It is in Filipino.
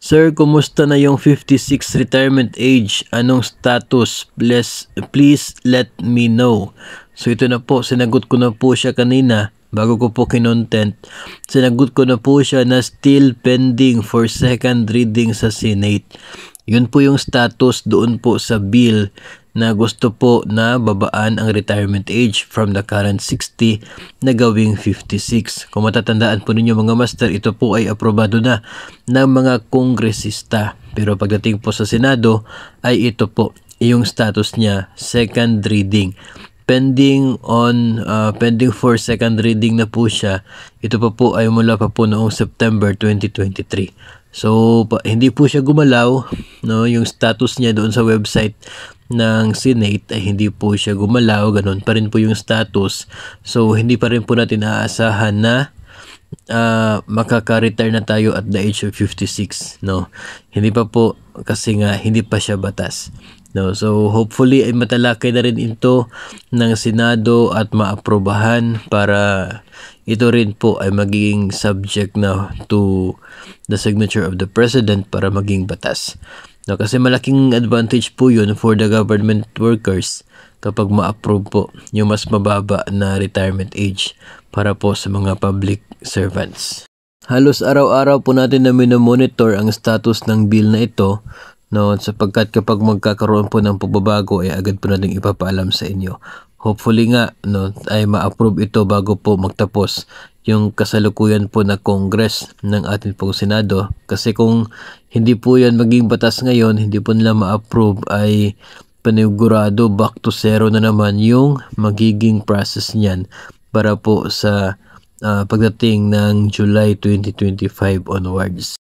Sir, kumusta na yung 56 retirement age? Anong status? Please let me know. So ito na po, sinagot ko na po siya kanina bago ko po kinontent. Sinagot ko na po siya na still pending for second reading sa Senate. Yun po yung status doon po sa bill na gusto po na babaan ang retirement age from the current 60 na gawing 56. Kung matatandaan po ninyo mga master, ito po ay aprobado na ng mga kongresista. Pero pagdating po sa Senado ay ito po yung status niya, second reading. Pending for second reading na po siya. Ito pa po ay mula pa po noong September 2023. So hindi po siya gumalaw, no, yung status niya doon sa website ng Senate ay hindi po siya gumalaw, ganun pa rin po yung status. So hindi pa rin po natin aasahan na makaka-retire na tayo at the age of 56, no. Hindi pa po kasi nga hindi pa siya batas. No, so hopefully ay matalakay na rin ito ng Senado at maaprobahan para ito rin po ay magiging subject na to the signature of the President para maging batas. No, kasi malaking advantage po yun for the government workers kapag ma-approve po yung mas mababa na retirement age para po sa mga public servants. Halos araw-araw po natin na minomonitor ang status ng bill na ito, no, sapagkat kapag magkakaroon po ng pagbabago ay agad po natin ipapaalam sa inyo. Hopefully nga, no, ay ma-approve ito bago po magtapos yung kasalukuyan po na Congress ng ating pong Senado. Kasi kung hindi po yan maging batas ngayon, hindi po nila ma-approve, ay panigurado back to zero na naman yung magiging process niyan para po sa pagdating ng July 2025 onwards.